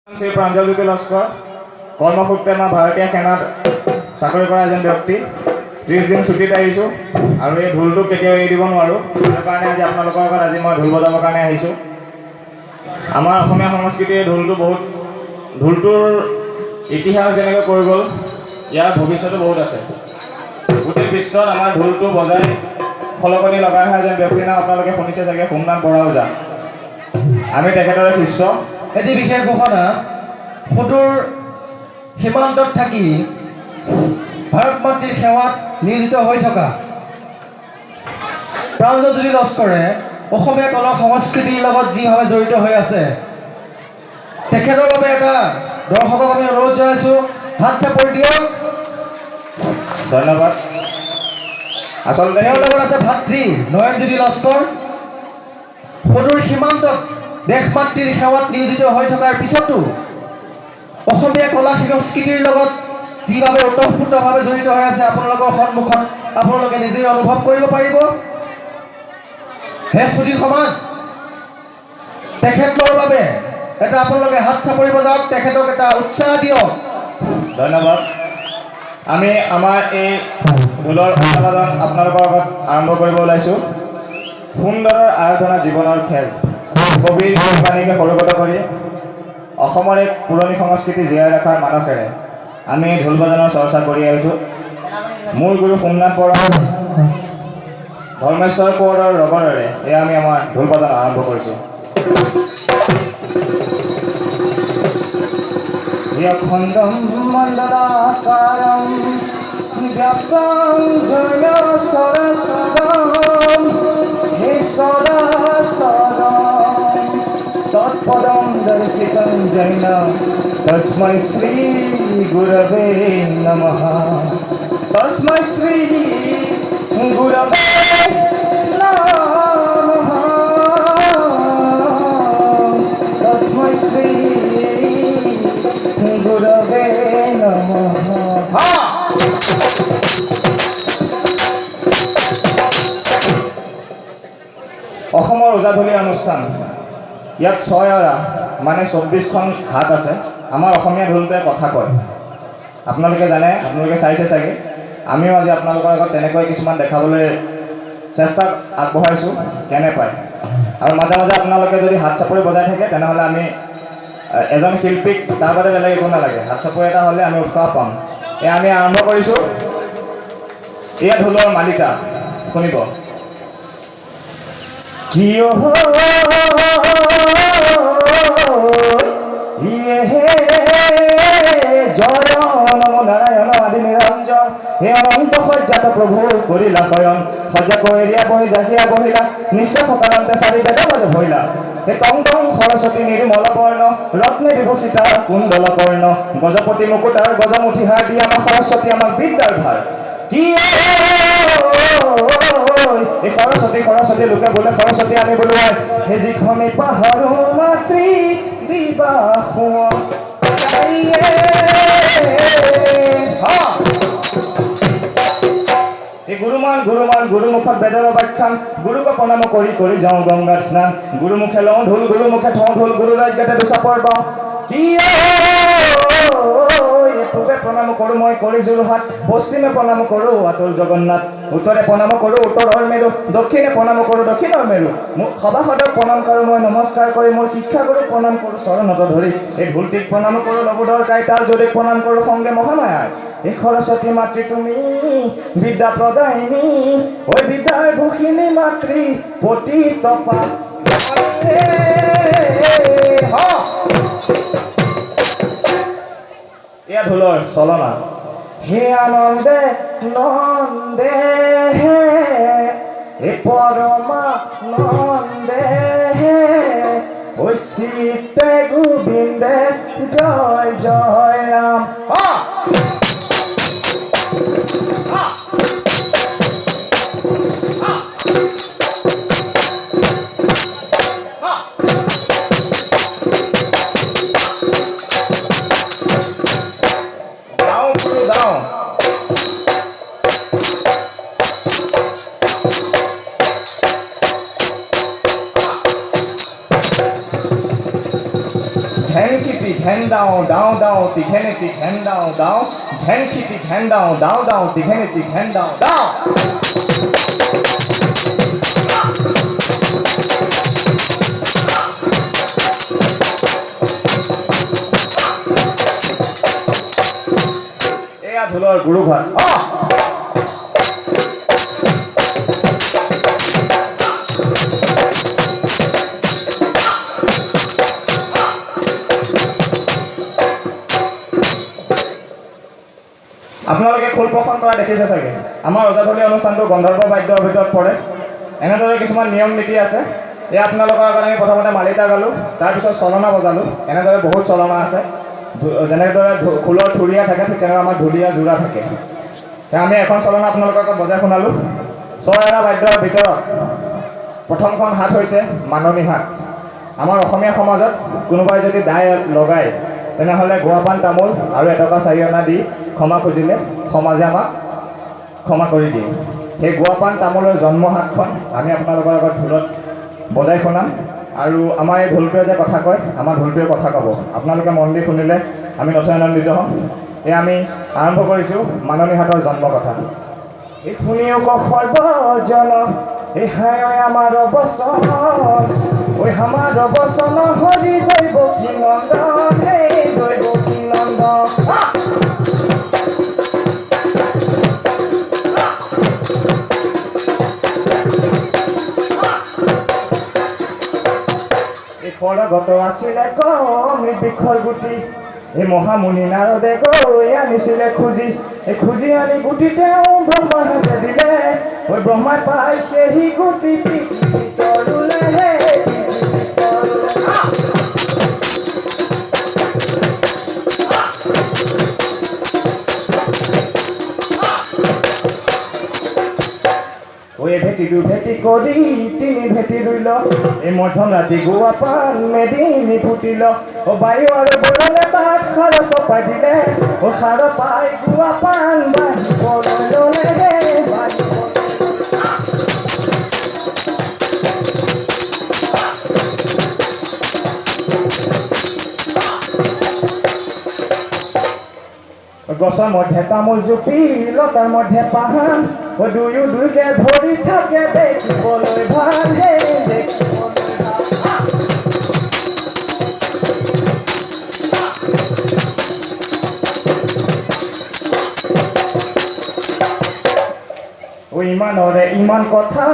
শ্ৰী প্ৰাঞ্জলজ্যোতি লস্কৰ কৰ্মসূত্ৰে আমাৰ ভাৰতীয় সেনাত চাকৰি কৰা এজন ব্যক্তি 30 দিন ছুটীত আহিছোঁ আৰু এই ঢোলটো কেতিয়াও এৰি দিব নোৱাৰোঁ। তাৰ কাৰণে আজি আপোনালোকৰ আগত আজি মই ঢোল বজাবৰ কাৰণে আহিছোঁ। আমাৰ অসমীয়া সংস্কৃতিৰ ঢোলটোৰ ইতিহাস যেনেকৈ কৈ গ'ল, ইয়াৰ ভৱিষ্যতো বহুত আছে। গোটেই বিশ্বত আমাৰ ঢোলটো বজাই খলকনি লগাই অহা এজন ব্যক্তিৰ নাম আপোনালোকে শুনিছে চাগে, সোমনাথ বৰা ওজা। আমি তেখেতৰে শিষ্য। এটি বিশেষ ঘোষণা, সুদূৰ সীমান্তত থাকি ভাৰত মাতৃৰ সেৱাত নিয়োজিত হৈ থকা প্ৰাঞ্জলজ্যোতি লস্কৰে অসমীয়া কলা সংস্কৃতিৰ লগত যিভাৱে জড়িত হৈ আছে, তেখেতৰ বাবে এটা দৰ্শকক আমি অনুৰোধ জনাইছোঁ, হাত চাপৰি দিয়ক। ধন্যবাদ। আচলতে তেওঁৰ লগত আছে ভাতৃ নয়নজ্যোতি লস্কৰ। সুদূৰ সীমান্তত দেশ মাতৃৰ সেৱাত নিয়োজিত হৈ থকাৰ পিছতো অসমীয়া কলা সংস্কৃতিৰ লগত যিভাৱে ওতঃপ্ৰোতভাৱে জড়িত হৈ আছে, আপোনালোকৰ সন্মুখত আপোনালোকে নিজেই অনুভৱ কৰিব পাৰিব। হে সুধী সমাজ, তেখেতৰ বাবে এটা আপোনালোকে হাত চাপৰি বজাওক, তেখেতক এটা উৎসাহ দিয়ক। ধন্যবাদ। আমি আমাৰ এই ঢোলৰ উৎসাহবাদন আপোনালোকৰ আগত আৰম্ভ কৰিব ওলাইছোঁ। সুন্দৰৰ আৰাধনা জীৱনৰ খেল, কবিৰ বাণীকে সৰুগত কৰি অসমৰ এক পুৰণি সংস্কৃতি জীয়াই ৰখাৰ মানসেৰে আমি ঢোল বাজানৰ চৰ্চা কৰি আহিছোঁ। মোৰ গুৰু সোমনাথ বৰা, ধৰ্মেশ্বৰ কোঁৱৰৰ ৰগৰেৰে এয়া আমি আমাৰ ঢোল বাজান আৰম্ভ কৰিছোঁ। খণ্ডম মণ্ডলাকাৰম ব্যাপ্তং জৈন সৰসদম হে সদাসদম তৎপদম দৰ্শিতং জৈন তস্मै শ্ৰী গুৰবে নমঃ। তস্मै শ্ৰী গুৰবে নমঃ। তস্मै শ্ৰী গুৰবে নমঃ। অসমৰ ওজাধলি অনুষ্ঠান, ইয়াত 6 অৰা মানে 24খন হাত আছে। আমাৰ অসমীয়া ঢোলটোৱে কথা কয়, আপোনালোকে জানে, আপোনালোকে চাইছে চাগে। আমিও আজি আপোনালোকৰ আগত তেনেকৈ কিছুমান দেখাবলৈ চেষ্টা আগবঢ়াইছোঁ, কেনে পায়। আৰু মাজে মাজে আপোনালোকে যদি হাত চাপৰি বজাই থাকে তেনেহ'লে আমি এজন শিল্পীক তাৰ বাদে বেলেগ একো নালাগে, হাত চাপৰি এটা হ'লে আমি উৎসাহ পাম। এয়া আমি আৰম্ভ কৰিছোঁ। এয়া ঢোলৰ মালিকা, শুনিব। কিয় জয় নমো নাৰায়ণ আদি নিৰঞ্জন, হে অনন্ত সজ্জাত প্ৰভু কৰিলা শয়ন, সজাকৈ এৰিয়া বহি জাহিয়া বহিলা, নিশ্চয় সকাৰণতে চাৰি বেদ মাজে ভৰিলা। হে টং টং সৰস্বতী নিৰ্মল বৰ্ণ, ৰত্নে বিভূষিতা কুণ্ডল কৰ্ণ, গজপতি মুকুতাৰ গজমুঠিহাৰ দি আমাক সৰস্বতী আমাক বিদ্যাৰ ভাৰ। কি এই সৰস্বতী সৰস্বতী লোকে বোলে সৰস্বতী আমি বোলোৱাই, হে যিখনি পাহাৰো মাতৃ দিবা এই গুৰুমুখত বেদৰ বাখ্যান, গুৰুক প্ৰণাম কৰি কৰি যাওঁ গংগাত স্নান, গুৰুমুখে লওঁ ঢোল, গুৰুমুখে থওঁ ঢোল, গুৰু ৰাজ্যতে দুচাপৰ পাওঁ। কি পূবে প্ৰণাম কৰোঁ মই কৰি যোৰহাট, পশ্চিমে প্ৰণাম কৰোঁ আতুল জগন্নাথ, উত্তৰে প্ৰণাম কৰোঁ উত্তৰৰ মেৰু, দক্ষিণে প্ৰণাম কৰোঁ দক্ষিণৰ মেৰু। মোক সভাসদক প্ৰণাম কৰোঁ মই নমস্কাৰ কৰি, মোৰ শিক্ষাগুৰুক প্ৰণাম কৰোঁ চৰণত ধৰি, এই ঢোলটিক প্ৰণাম কৰোঁ লবোধৰ কাইতাল যদিক প্ৰণাম কৰোঁ সংগে মহামায়াৰ। এই সৰস্বতী মাতৃ তুমি বিদ্যা প্ৰদায়িনী, ঐ বিদ্যাৰ ভূষিনী মাতৃ পতিত পাপ। এয়া ঢোলৰ চলনা। হে আনন্দে নন্দে হে পৰমা নন্দে ঐ চিতে গোবিন্দে জয় জয় ৰাম। ধ্যান কীৰ্তি ঘেন দাও দাও দাও তিঘেনেতি ঘেন দাও দাও ঘেন খিতি ঘেন দাও দাও দাও তিঘেনেতি ঘেন দাও দাও এয়া ঢোলৰ গুৰু ঘাট আপোনালোকে খোল প্ৰসন্ন কৰা দেখিছে চাগে আমাৰ ওজাধলি অনুষ্ঠানটো গন্ধৰ্ব বাদ্যৰ ভিতৰত পৰে এনেদৰে কিছুমান নিয়ম নীতি আছে এই আপোনালোকৰ আগত আমি প্ৰথমতে মালিতা গালোঁ তাৰপিছত চলনা বজালোঁ এনেদৰে বহুত চলনা আছে যেনেদৰে খোলৰ থুৰীয়া থাকে ঠিক তেনেদৰে আমাৰ ঢুলীয়া যোৰা থাকে আমি এখন চলনা আপোনালোকৰ আগত বজাই শুনালোঁ ছয়ৰা বাদ্যৰ ভিতৰত প্ৰথমখন হাত হৈছে মাননি হাত আমাৰ অসমীয়া সমাজত কোনোবাই যদি দাই লগায় তেনেহ'লে গুৱাপান তামোল আৰু এটকা 4 অনা দি ক্ষমা খুজিলে সমাজে আমাক ক্ষমা কৰি দিয়ে সেই গুৱাপান তামোলৰ জন্ম হাতখন আমি আপোনালোকৰ আগত ঢোলত বজাই শুনাম আৰু আমাৰ এই ঢোলটোৱে যে কথা কয় আমাৰ ঢোলটোৱে কথা ক'ব আপোনালোকে মন দি শুনিলে আমি নথৈ আনন্দিত হ'ম এই আমি আৰম্ভ কৰিছোঁ মাননি হাতৰ জন্ম কথা এই শুনিও ক সৰ্বজন এই হাই আমাৰ বচন ঐ আমাৰ বচন হৰি দৈব কি নন্দন হে দৈব কি নন্দন পৰগত আছিলে কম বিষৰ গুটি এই মহামুনি নাৰদে গৈ আনিছিলে খুজি এই খুজি আনি গুটি তেওঁ ব্ৰহ্মাৰ হাতে দিলে ঐ ব্ৰহ্মাই পাই সেই গুটি তৰুলে ভেটি দু ভেটি কৰি তিনি ভেটি ৰুইল এই মধ্যম ৰাতি গোৱা পান মেদিনী ফুটিল ও বায়ু আৰু বৰলে তাত সাৰ চপাই দিলে ও সাৰ পাই গোৱা পান বাঢ়িবলৈ ল'লে গছৰ মধ্যে তামোল জুপি লতাৰ মধ্যে পাহান ও দুয়ো দুইকে ধৰি থাকে দেখিবলৈ ভাল হে ঐ ইমানৰে ইমান কথা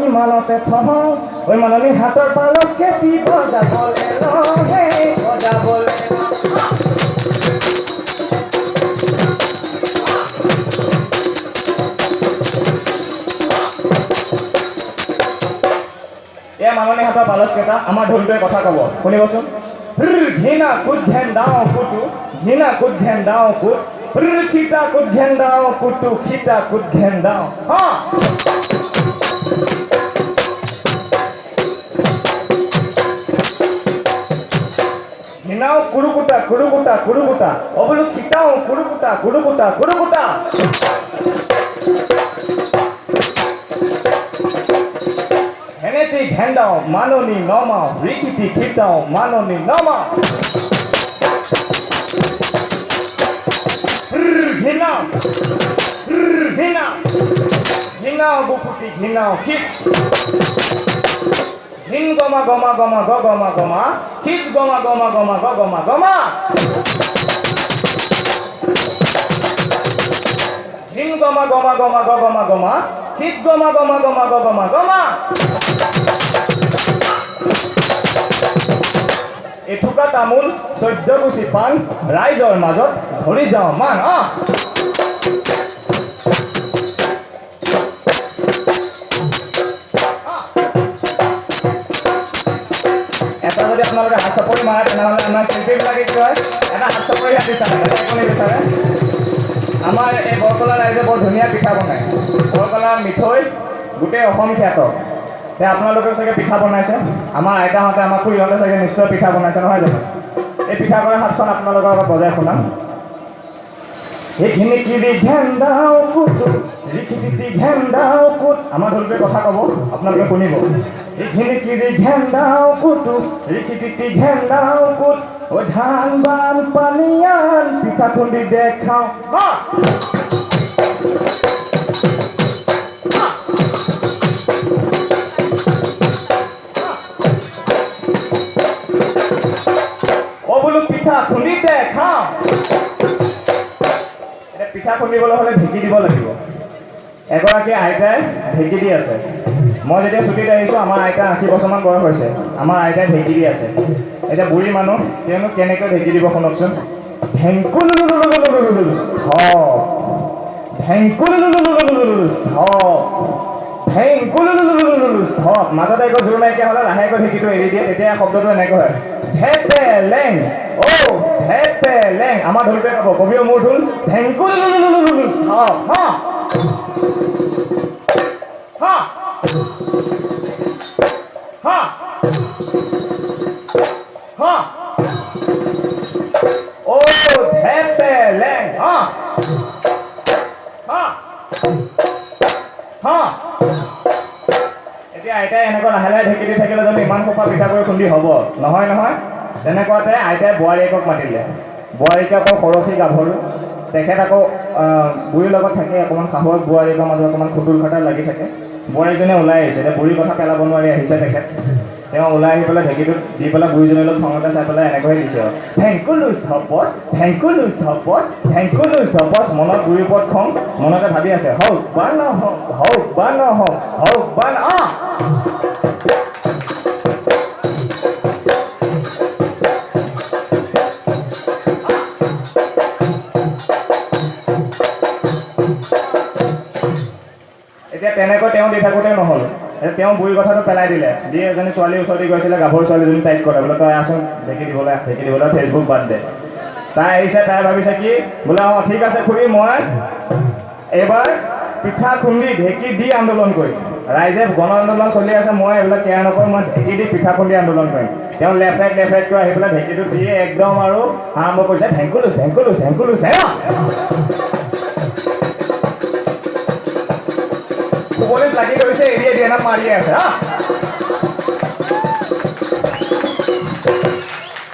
ইমানতে থওঁ ঐ মাননি হাতৰ পালচ খেতি বজাবলৈ লগে বজাবলৈ মাননি হাতৰ পালচকেইটা আমাৰ ঢোলটোৱে কথা ক'ব শুনিবচোন ঘিনা কুট ঘেন দাও কুটু ঘিনা কুট ঘেন দাও কুট খিতা কুট ঘেন দাও কুটু খিতা কুট ঘেন দাও ঘিনাও কুৰুকুটা কুৰুকুটা কুৰুকুটা অ বোলো খিতাও কুৰুকুটা কুৰুকুটা কুৰুকুটা হেনেতি ঘেন্দাও মাননি নমাও ৰিকিতি খিতাও মাননি নমাও ঘিনাও ঘিনাও ঘিনাও বুকুটি ঘিনাও খিত ঘিন গমা গমা গমা গ গমা গমা খিত গমা গমা গমা গ গমা গমা ঘিন গমা গমা গমা গ গমা গমা খিত গমা গমা গমা গ গমা গমা এথুকা তামোল 14 গুছি পান ৰাইজৰ মাজত ধৰি যাওঁ মান এটা যদি আপোনালোকে হাত চাপৰি মাৰে তেনেহ'লে আমাৰ শিল্পীবিলাকে কি হয় এটা হাত চাপৰি হাত বিচাৰে বিচাৰে আমাৰ এই বৰকলা ৰাইজে বৰ ধুনীয়া পিঠা বনায় বৰকলাৰ মিঠৈ গোটেই অসম খ্যাত এতিয়া আপোনালোকেও চাগে পিঠা বনাইছে আমাৰ আইতাহঁতে আমাৰ খুৰীহঁতে চাগে নিশ্চয় পিঠা বনাইছে নহয় জানো এই পিঠা কৰা হাতখন আপোনালোকৰ আগত বজাই শুনাম এইখিনি কিৰি ঘেন্দাও কুট ৰিখিতি ঘেন্দাও কুট আমাৰ ঢোলটোৱে কথা ক'ব আপোনালোকে শুনিব এইখিনি কিৰি ঘেন্দাও কুট ৰিখিতি ঘেন্দাও কুট ও ধান বান পানিয়ান পিঠা খুন্দি দেখাওঁ ও বোলো পিঠা খুন্দি দেখাওঁ এতিয়া পিঠা খুন্দিবলৈ হ'লে ঢেঁকী দিব লাগিব এগৰাকী আইতাই ঢেঁকী দি আছে মই যেতিয়া ছুটীত আহিছোঁ আমাৰ আইতা 80 বছৰমান বয়স হৈছে আমাৰ আইতাই ঢেঁকী দি আছে এতিয়া বুঢ়ী মানুহ তেওঁনো কেনেকৈ ঢেঁকী দিব শুনকচোন মাজতে একো জোৰ নাইকিয়া হ'লে লাহেকৈ ঢেঁকীটো এৰি দিয়ে তেতিয়া শব্দটো এনেকৈ হয় হেপেলেং হেপেলেং আমাৰ ঢোলটোৱে ক'ব কবিও মোৰ ঢোল এতিয়া আইতাই এনেকৈ লাহে লাহে ঢেঁকী দি থাকিলে জানো ইমান সোপা পিঠা কৰি খুন্দি হ'ব নহয় নহয় তেনেকুৱাতে আইতাই বোৱাৰীয়েকক মাতিলে বোৱাৰীকে আকৌ সৰহী গাভৰু তেখেত আকৌ বুঢ়ীৰ লগত থাকে অকণমান শাহুৱেক বোৱাৰীকৰ মাজত অকণমান খুটুল খাটাল লাগি থাকে বোৱাৰীজনীয়ে ওলাই আহিছে এতিয়া বুঢ়ীৰ কথা পেলাব নোৱাৰি আহিছে তেখেত তেওঁ ওলাই আহি পেলাই ঢেঁকীটোত দি পেলাই বুঢ়ীজনীৰ লগত খঙতে চাই পেলাই এনেকৈয়ে দিছে আৰু ভেংকুলুজ ধপচ মনত বুঢ়ীৰ ওপৰত খং মনতে ভাবি আছে হওক বা নহওক এতিয়া তেনেকৈ তেওঁ দি থাকোঁতে নহ'ল তেওঁ বুঢ়ী কথাটো পেলাই দিলে দি এজনী ছোৱালীৰ ওচৰতে গৈছিলে গাভৰু ছোৱালীজনী তাইক ক'লে বোলে তই আছোন ঢেঁকী দিবলৈ ফেচবুক বাদ দে তাই আহিছে তাই ভাবিছে কি বোলে অঁ ঠিক আছে খুৰী মই এইবাৰ পিঠা খুন্দি ঢেঁকী দি আন্দোলন কৰিম ৰাইজে গণ আন্দোলন চলি আছে মই এইবিলাক কেয়াৰ নকৰোঁ মই ঢেঁকী দি পিঠা খুন্দি আন্দোলন কৰিম তেওঁ লেফ্ট ৰাইটকৈ আহি পেলাই ঢেঁকীটো দিয়ে একদম আৰু আৰম্ভ কৰিছে ভেংকুলুজ শুবলিত লাগি ধৰিছে এৰিয়ে দিয়ে না মাৰিয়ে আছে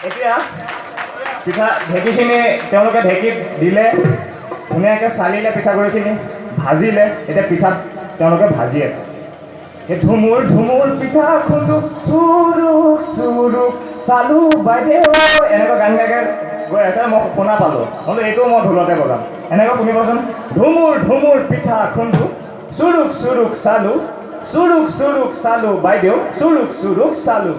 এতিয়া পিঠা ঢেঁকীখিনি তেওঁলোকে ঢেঁকীত দিলে ধুনীয়াকৈ চালিলে পিঠাগুড়িখিনি ভাজিলে এতিয়া পিঠাত তেওঁলোকে ভাজি আছে এই ধুমুৰ পিঠা খুন্দো চুৰুক চালু বাইদেউ এনেকুৱা গান গাই গৈ আছে মই শুনা পালোঁ বোলো এইটো মই ঢোলতে বজাম এনেকৈ শুনিবচোন ধুমুৰ পিঠা খুন্দো চুৰুক চালু বাইদেউ চুৰুক চালু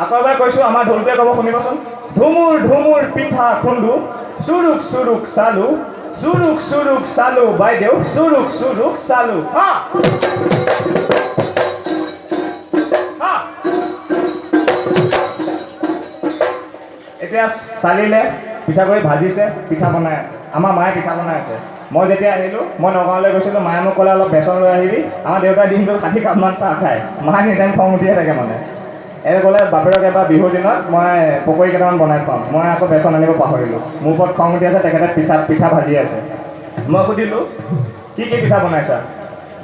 আকৌ এবাৰ কৈছোঁ আমাৰ ঢোলটোৱে ক'ব শুনিবচোন ধুমুৰ পিঠা খুন্দো চুৰুক চালু বাইদেউ চুৰুক চালু এতিয়া চালিলে পিঠাগুড়ি ভাজিছে পিঠা বনাই আছে আমাৰ মায়ে পিঠা বনাই আছে মই যেতিয়া আহিলোঁ মই নগাঁৱলৈ গৈছিলোঁ মায়ে মোক ক'লে অলপ বেচন লৈ আহিবি আমাৰ দেউতাই দিনটোত 60 কাপমান চাহ খায় মায়ে নিটাইম খং উঠিয়ে থাকে মানে এই ক'লে বাপেৰক এবাৰ বিহুৰ দিনত মই পকৰি কেইটামান বনাই খুৱাম মই আকৌ বেচন আনিব পাহৰিলোঁ মোৰ ওপৰত খং উঠি আছে তেখেতে পিঠা ভাজি আছে মই সুধিলোঁ কি পিঠা বনাইছা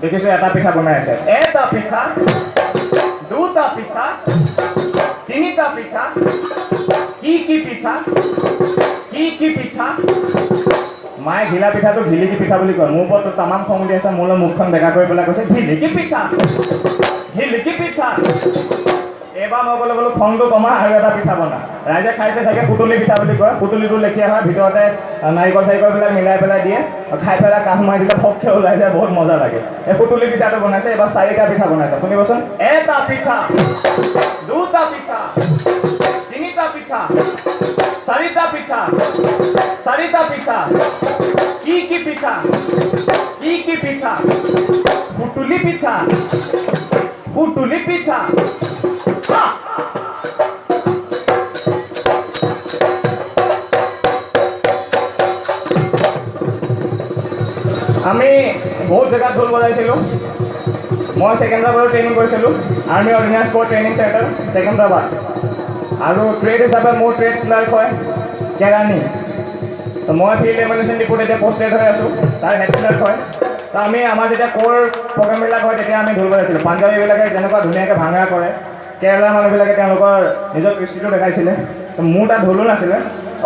দেখিছোঁ এটা পিঠা বনাই আছে এটা পিঠা দুটা পিঠা তিনিটা পিঠা কি পিঠা মায়ে ঘিলা পিঠাটো ঘিলিকি পিঠা বুলি কয় মোৰ ওপৰত তামাম খং উঠি আছে মোলৈ মুখখন বেকা কৰি পেলাই কৈছে ঘিলিকি পিঠা এইবাৰ মই ক'লে বোলো খংটো কমা আৰু এটা পিঠা বনা ৰাইজে খাইছে চাগে পুতলি পিঠা বুলি কয় পুতলিটো লেখীয়া হয় ভিতৰতে নাৰিকলবিলাক মিলাই পেলাই দিয়ে খাই পেলাই কাষ মাৰি দিলে ফককৈ ওলাই যায় বহুত মজা লাগে এই পুতলি পিঠাটো বনাইছে এইবাৰ 4টা পিঠা বনাইছে শুনিবচোন এটা পিঠা দুটা পিঠা তিনিটা পিঠা চাৰিটা পিঠা কি পিঠা পুতলি পিঠা আমি বহুত জেগাত ঢোল বজাইছিলোঁ মই ছেকেন্দ্ৰাবাদত ট্ৰেইনিং কৰিছিলোঁ army ordinance four training centre Secunderabad আৰু ট্ৰেড হিচাপে মোৰ ট্ৰেড ক্লাৰ্ক হয় কেৰাণী তো মই ফিল্ড এমুলেশ্যন ডিপুত এতিয়া পষ্টেড হৈ আছোঁ তাৰ হেড ক্লাৰ্ক হয় তো আমি আমাৰ যেতিয়া কোৰ প্ৰগ্ৰেমবিলাক হয় তেতিয়া আমি ঢোল বজাইছিলোঁ। পাঞ্জাৱীবিলাকে যেনেকুৱা ধুনীয়াকৈ ভাঙৰা কৰে, কেৰেলাৰ মানুহবিলাকে তেওঁলোকৰ নিজৰ কৃষ্টিটো দেখাইছিলে। তো মোৰ তাত ঢোলো নাছিলে।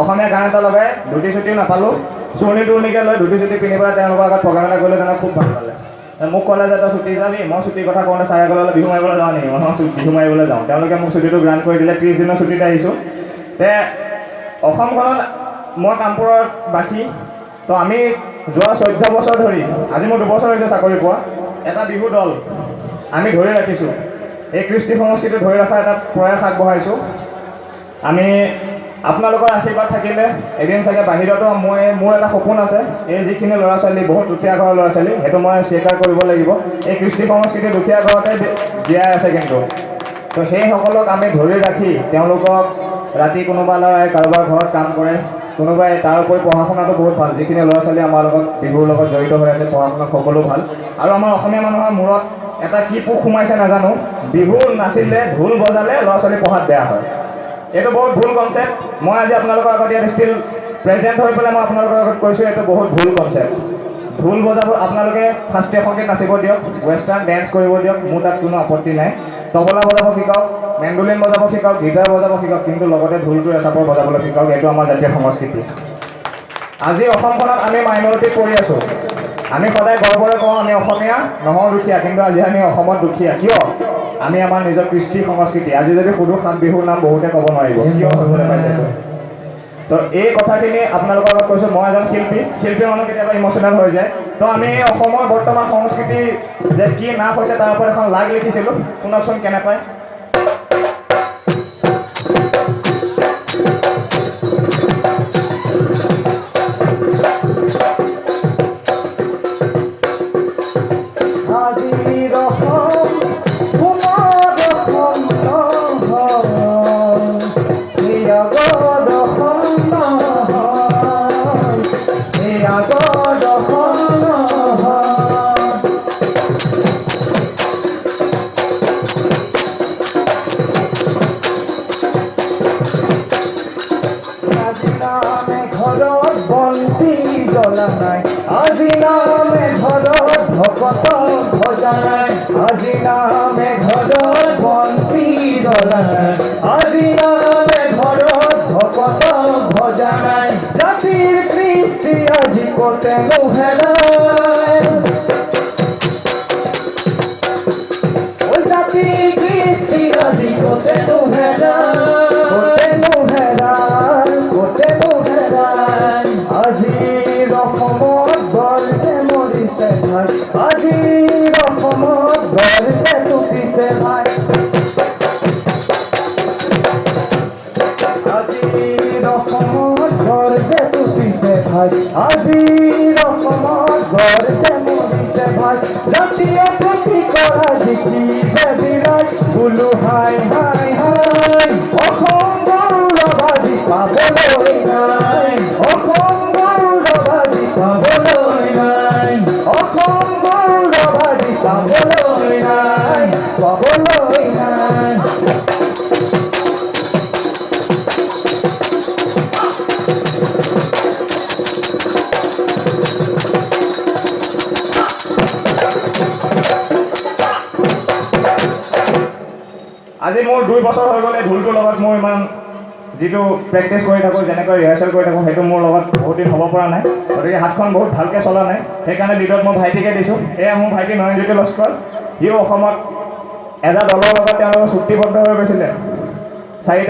অসমীয়া গান এটা লগাই ধুতি চুটিও নাপালোঁ, চুৰণি তুৰণিকৈ লৈ ধুতি চুটি পিন্ধি পেলাই তেওঁলোকৰ আগত প্ৰগ্ৰেম এটা কৰিলে তেওঁলোকে খুব ভাল পালে। মোক ক'লে যে তই ছুটি যাবি, মই ছুটিৰ কথা কওঁতে ছাৰে ক'লে বিহু মাৰিবলৈ যাওঁ নেকি, মই বিহু মাৰিবলৈ যাওঁ। তেওঁলোকে মোক ছুটিটো গ্ৰাণ্ট কৰি দিলে, 30 দিনৰ ছুটিত আহিছোঁ। তে অসমখনত মই কামপুৰৰ বাসী, তো আমি যোৱা 14 বছৰ ধৰি, আজি মোৰ 2 বছৰ হৈছে চাকৰি পোৱা, এটা বিহু দল আমি ধৰি ৰাখিছোঁ। এই কৃষ্টি সংস্কৃতি ধৰি ৰখাৰ এটা প্ৰয়াস আগবঢ়াইছোঁ। আমি আপোনালোকৰ আশীৰ্বাদ থাকিলে এদিন চাগে বাহিৰতো মোৰ এটা সপোন আছে, এই যিখিনি ল'ৰা ছোৱালী বহুত দুখীয়া ঘৰৰ ল'ৰা ছোৱালী, সেইটো মই স্বীকাৰ কৰিব লাগিব। এই কৃষ্টি সংস্কৃতি দুখীয়া ঘৰতে জীয়াই আছে কিন্তু। তো সেইসকলক আমি ধৰি ৰাখি তেওঁলোকক ৰাতি কোনোবা ল'ৰাই কাৰোবাৰ ঘৰত কাম কৰে, কোনোবাই তাৰ উপৰি পঢ়া শুনাটো বহুত ভাল। যিখিনি ল'ৰা ছোৱালী আমাৰ লগত বিহুৰ লগত জড়িত হৈ আছে, পঢ়া শুনাত সকলো ভাল। আৰু আমাৰ অসমীয়া মানুহৰ মূৰত এটা কি পোক সোমাইছে নাজানো, বিহু নাচিলে ঢোল বজালে ল'ৰা ছোৱালী পঢ়াত বেয়া হয়। এইটো বহুত ভুল কনচেপ্ট। মই আজি আপোনালোকৰ আগত ইয়াত ষ্টিল প্ৰেজেণ্ট হৈ পেলাই মই আপোনালোকৰ আগত কৈছোঁ, এইটো বহুত ভুল কনচেপ্ট। ঢোল বজাব আপোনালোকে শাস্ত্ৰীয় সংগীত নাচিব দিয়ক, ৱেষ্টাৰ্ণ ডেন্স কৰিব দিয়ক, মোৰ তাত কোনো আপত্তি নাই। তবলা বজাব শিকাওক, মেণ্ডুলিন বজাব শিকাওক, গীটাৰ বজাব শিকাওক, কিন্তু লগতে ঢোলটো এচাপৰ বজাবলৈ শিকাওক। এইটো আমাৰ জাতীয় সংস্কৃতি। আজি অসমখনত আমি মাইনৰিটিত পৰি আছোঁ। আমি সদায় গৰ্বৰে কওঁ আমি অসমীয়া নহওঁ দুখীয়া, কিন্তু আজি আমি অসমত দুখীয়া। কিয়? আমি আমাৰ নিজৰ কৃষ্টি সংস্কৃতি, আজি যদি সুধো 7 বিহুৰ নাম বহুতে ক'ব নোৱাৰিব, কিয় হ'বলৈ পাইছে। তো এই কথাখিনি আপোনালোকৰ আগত কৈছোঁ। মই এজন শিল্পী মানুহ কেতিয়াবা ইম'চনেল হৈ যায়। তো আমি অসমৰ বৰ্তমান সংস্কৃতি যে কি নাশ হৈছে তাৰ ওপৰত এখন লাগ লিখিছিলোঁ, শুনকচোন কেনে পায়। আজি নামে ঘৰত ভকত ভজা নাই, আজি নামে ঘৰত বন্তি জ্বলা নাই, আজি নামে ঘৰত ভকত ভজা নাই। জাতিৰ কৃষ্টি আজি ক'তে নুহেলাই, জাতিৰ কৃষ্টি আজি ক'তে নুহেলাই, ক'তে নুহেলাই। আজিৰ অসমত গৰ্জে মৰিছে ভাই, আজিৰ অসমত গৰ্জে টুটিছে ভাই, আজিৰ অসমত গৰ্জে টুটিছে ভাই, আজিৰ অসমত গৰ্জে মৰিছে ভাই। জাতীয় প্ৰতীকৰ আজি কি যে বিৰাই, বোলো হাই হাই হাই, অসম গৌৰৱ আজি পাবলৈ নাই, অসম গৌৰৱ আজি পাবলৈ নাই, অসম গৌৰৱ আজি পাবলৈ নাই, পাবলৈ নাই। আজি মোৰ 2 বছৰ হৈ গ'লে ঢোলটোৰ লগত মোৰ ইমান যিটো প্ৰেক্টিছ কৰি থাকোঁ, যেনেকৈ ৰিহাৰ্চেল কৰি থাকোঁ, সেইটো মোৰ লগত বহুত দিন হ'ব পৰা নাই। গতিকে হাতখন বহুত ভালকৈ চলা নাই, সেইকাৰণে লিডত মই ভাইটিকে দিছোঁ। এয়া মোৰ ভাইটি নয়নজ্যোতি লস্কৰ। সিও অসমত এটা দলৰ লগত তেওঁলোকৰ চুক্তিবদ্ধ হৈ গৈছিলে।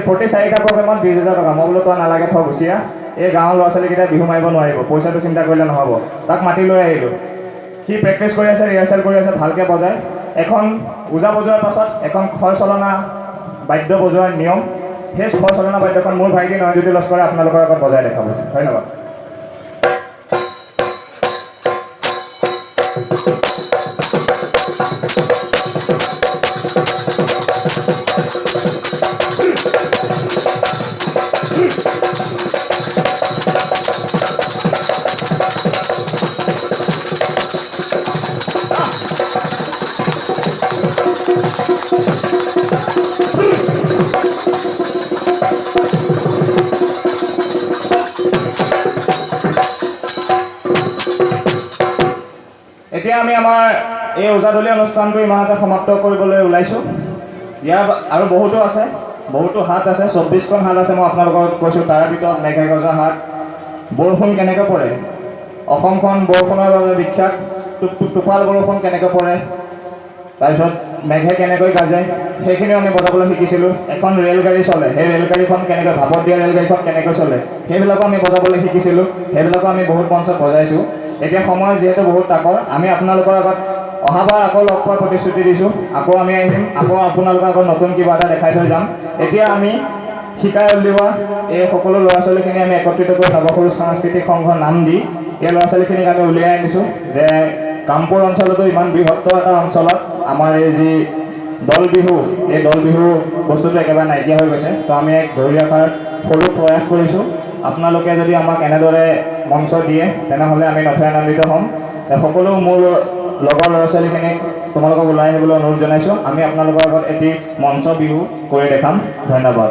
প্ৰতি 4টা প্ৰগ্ৰেমত 20,000 টকা। মই বোলো তই নালাগে, থ গুচি আহ, এই গাঁৱৰ ল'ৰা ছোৱালীকেইটাই বিহু মাৰিব নোৱাৰিব, পইচাটো চিন্তা কৰিলে নহ'ব। তাক মাতি লৈ আহিলোঁ। সি প্ৰেক্টিছ কৰি আছে, ৰিহাৰ্চেল কৰি আছে, ভালকৈ বজায়। এখন ওজা বজোৱাৰ পাছত এখন খৰ চলনা বাদ্য বজোৱাৰ নিয়ম, সেই খৰ চলনা বাদ্যখন মোৰ ভাইটি নয়নজ্যোতি লস্কৰে আপোনালোকৰ আগত বজাই দেখাব। ধন্যবাদ। এতিয়া আমি আমাৰ এই ওজাদলি অনুষ্ঠানটো ইমানতে সমাপ্ত কৰিবলৈ ওলাইছোঁ। ইয়াৰ আৰু বহুতো আছে, বহুতো হাত আছে, 24খন হাত আছে। মই আপোনালোকক কৈছোঁ, তাৰে ভিতৰত মেঘে গজা হাত, বৰষুণ কেনেকৈ পৰে, অসমখন বৰষুণৰ বাবে বিখ্যাত, টোপাল বৰষুণ কেনেকৈ পৰে, তাৰপিছত মেঘে কেনেকৈ গাজে, সেইখিনিও আমি বজাবলৈ শিকিছিলোঁ। এখন ৰেলগাড়ী চলে, সেই ৰেলগাড়ীখন কেনেকৈ, ভাপত দিয়া ৰেলগাড়ীখন কেনেকৈ চলে, সেইবিলাকো আমি বজাবলৈ শিকিছিলোঁ। সেইবিলাকো আমি বহুত মঞ্চত বজাইছোঁ। এতিয়া সময় যিহেতু বহুত তাকৰ, আমি আপোনালোকৰ আগত অহাবাৰ আকৌ লগ পোৱাৰ প্ৰতিশ্ৰুতি দিছোঁ। আকৌ আমি আহিম, আকৌ আপোনালোকৰ আগত নতুন কিবা এটা দেখাই থৈ যাম। এতিয়া আমি শিকাই উলিওৱা এই সকলো ল'ৰা ছোৱালীখিনি আমি একত্ৰিত কৰি নৱসুৰুজ সাংস্কৃতিক সংঘৰ নাম দি এই ল'ৰা ছোৱালীখিনিক আমি উলিয়াই আনিছোঁ যে কামপুৰ অঞ্চলতো ইমান বৃহত্তৰ এটা অঞ্চলত আমাৰ এই যি দল বিহু, এই দল বিহু বস্তুটো একেবাৰে নাইকিয়া হৈ গৈছে। তো আমি এক ধৰি ৰখাৰ সৰু প্ৰয়াস কৰিছোঁ। আপোনালোকে যদি আমাক এনেদৰে মঞ্চ দিয়ে তেনেহ'লে আমি নথৈ আনন্দিত হ'ম। সকলো মোৰ লগৰ ল'ৰা ছোৱালীখিনিক তোমালোকক ওলাই আহিবলৈ অনুৰোধ জনাইছোঁ। আমি আপোনালোকৰ আগত এটি মঞ্চ বিহু কৰি দেখাম। ধন্যবাদ।